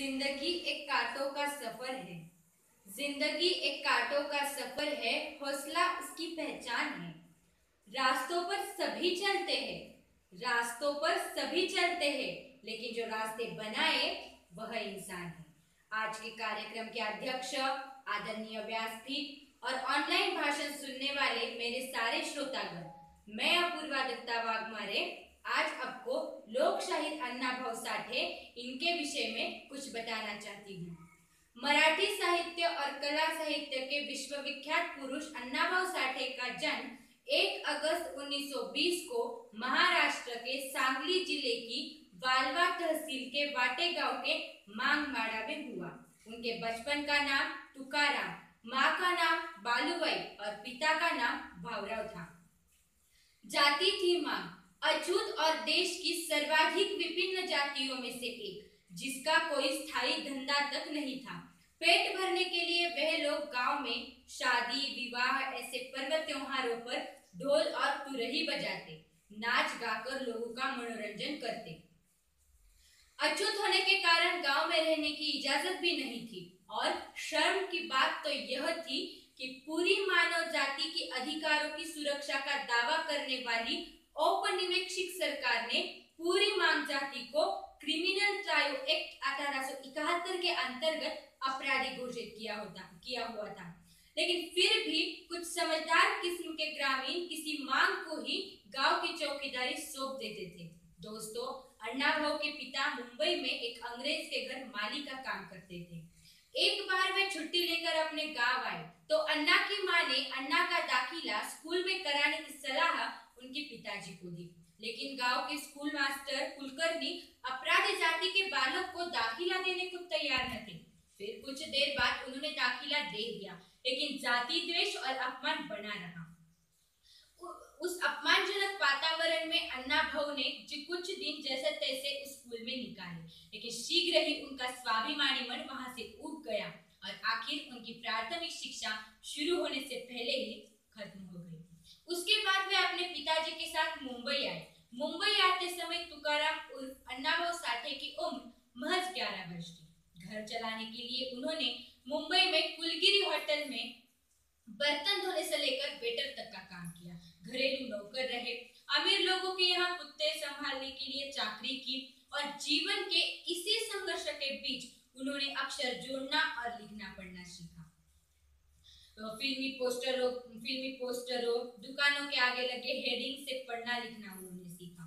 जिंदगी एक कांटों का सफर है। जिंदगी एक कांटों का सफर है, हौसला उसकी पहचान है। रास्तों पर सभी चलते हैं, रास्तों पर सभी चलते हैं, लेकिन जो रास्ते बनाए वह इंसान है। आज के कार्यक्रम के अध्यक्ष आदरणीय व्यासपीठ और ऑनलाइन भाषण सुनने वाले मेरे सारे श्रोतागण, मैं अपूर्वा दत्ता वाघमारे आज आपको लोक शाहीर अण्णा भाऊ साठे इनके विषय में कुछ बताना चाहती हूँ। मराठी साहित्य और कला साहित्य के विश्वविख्यात पुरुष अण्णा भाऊ साठे का जन्म 1 अगस्त 1920 को महाराष्ट्र के सांगली जिले की वालवा तहसील के वाटे गांव के मांगमाड़ा में हुआ। उनके बचपन का नाम तुकाराम, माँ का नाम बालूबाई और पिता का नाम भावराव था। जाति थी मांग, अछूत और देश की सर्वाधिक विभिन्न जातियों में से एक, जिसका कोई स्थायी धंधा तक नहीं था। पेट भरने के लिए वह लोग गांव में शादी विवाह ऐसे पर्व त्योहारों पर ढोल और तुरही बजाते, नाच गाकर लोगों का मनोरंजन करते। अछूत होने के कारण गांव में रहने की इजाजत भी नहीं थी और शर्म की बात तो यह थी कि पूरी मानव जाति के अधिकारों की सुरक्षा का दावा करने वाली औपनिवेशिक सरकार ने पूरी मांग जाति को क्रिमिनल ट्रायल एक्ट 1871 के अंतर्गत अपराधी घोषित किया हुआ था। लेकिन फिर भी कुछ समझदार किस्म के ग्रामीण किसी मांग को ही गांव की चौकीदारी सौंप देते थे। दोस्तों, अण्णा भाऊ के पिता मुंबई में एक अंग्रेज के घर माली का काम करते थे। एक बार वे छुट्टी लेकर अपने गांव आए तो अण्णा की मां ने अण्णा का दाखिला स्कूल में कराने की सलाह उनके पिताजी को दी, लेकिन गांव के स्कूल मास्टर कुलकर्णी अपराधी जाति के बालक को दाखिला देने को तैयार न थे। फिर कुछ देर बाद उन्होंने दाखिला दे दिया, लेकिन जाति द्वेष और अपमान बना रहा। उस अपमानजनक वातावरण में अण्णा भाऊ ने कुछ दिन जैसे तैसे उस स्कूल में निकाले, लेकिन शीघ्र ही उनका स्वाभिमानी मन वहां से उब गया और आखिर उनकी प्राथमिक शिक्षा शुरू होने से पहले ही खत्म हो गई। उसके बाद वे अपने पिताजी के साथ मुंबई आए। मुंबई आते समय तुकाराम उर्फ अण्णा भाऊ साठे की उम्र महज 11 वर्ष थी। घर चलाने के लिए उन्होंने मुंबई में कुलगिरी होटल में बर्तन धोने से लेकर वेटर तक का काम किया। घरेलू नौकर रहे, अमीर लोगों के यहाँ कुत्ते संभालने के लिए चाकरी की और जीवन के इसी संघर्ष के बीच उन्होंने अक्षर जोड़ना और लिखना पढ़ना सीखा। तो फिल्मी पोस्टरों, दुकानों के आगे लगे हेडिंग से पढ़ना लिखना उन्होंने सीखा।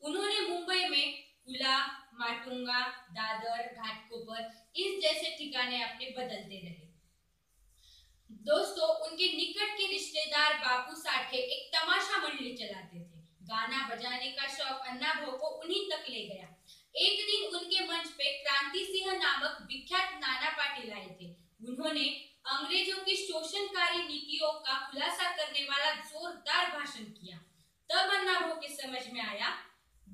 उन्होंने मुंबई में कुला, माटुंगा, दादर, घाटकोपर इस जैसे ठिकाने अपने बदलते रहे। दोस्तों, उनके निकट के रिश्तेदार बापू साठे एक तमाशा मंडली चलाते थे। गाना बजाने का शौक अण्णा भाऊ को उन्हीं तक ले गया। एक दिन उनके मंच पे क्रांति सिंह नामक विख्यात नाना पाटिल आए थे। उन्होंने अंग्रेजों की शोषणकारी नीतियों का खुलासा करने वाला जोरदार भाषण किया। तब अण्णा भाऊ के समझ में आया,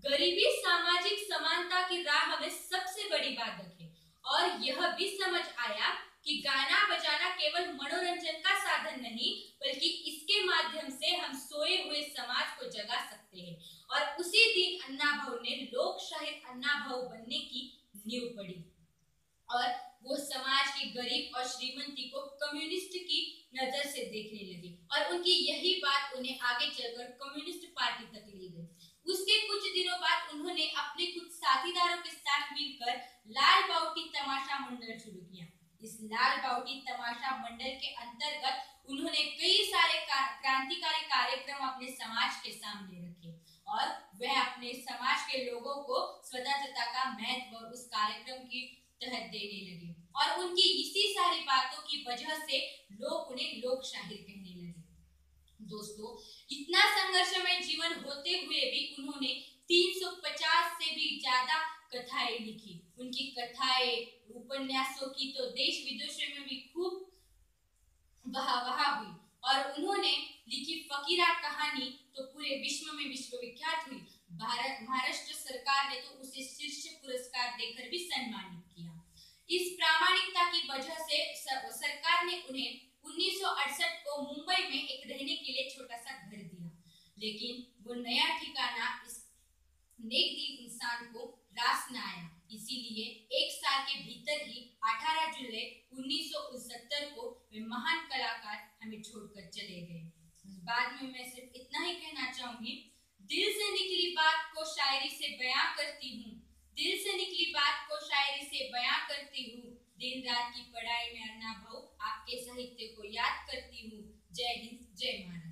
गरीबी सामाजिक समानता की राह में सबसे बड़ी बाधक है और यह भी समझ आया कि गाना बजाना केवल मनोरंजन का साधन नहीं, बल्कि इसके माध्यम से हम सोए हुए समाज को जगा सकते हैं। और उसी दिन अण्णा भाऊ ने लोक शाहीर अण्णा भाऊ बनने की नींव पड़ी और वो समाज की गरीब और श्रीमंती को कम्युनिस्ट की नजर से देखने लगे और उनकी यही बात उन्हें आगे चलकर कम्युनिस्ट पार्टी तक ले गई। उसके कुछ दिनों बाद उन्होंने अपने कुछ साथीदारों के साथ मिलकर लाल बाउटी तमाशा मंडल शुरू किया। इस लाल बाउटी तमाशा मंडल के अंतर्गत उन्होंने कई सारे क्रांतिकारी कार्यक्रम अपने समाज के सामने रखे और वह अपने समाज के लोगों को स्वतंत्रता का महत्व उस कार्यक्रम की तहत देने लगे और उनकी इसी सारी बातों की वजह से लोग उन्हें लोक शाहीर कहने लगे। दोस्तों, इतना संघर्षमय जीवन होते हुए भी उन्होंने 350 से भी ज्यादा कथाएं लिखी। उनकी कथाएं, उपन्यासों की तो देश विदेशों में भी खूब वाहवाह हुई और उन्होंने लिखी फकीरा कहानी तो पूरे विश्व में विश्वविख्यात हुई। महाराष्ट्र सरकार ने तो उसे शीर्ष पुरस्कार देकर भी सम्मानित किया। इस प्रामाणिकता की वजह से सरकार ने उन्हें 1968 को मुंबई में एक रहने के लिए छोटा सा घर दिया, लेकिन वो नया ठिकाना इस नेक दिल इंसान को रास न आया। इसीलिए एक साल साल के भीतर ही 18 जुलाई 1969 को वे महान कलाकार हमें छोड़कर चले गए। बाद में मैं सिर्फ इतना ही कहना चाहूंगी, दिल से निकली बात को शायरी से बयां करती हूँ, दिल से निकली बात को शायरी से बयां करती हूँ, दिन रात की पढ़ाई में अन्ना भाऊ आपके साहित्य को याद करती हूँ। जय हिंद, जय महाराष्ट्र।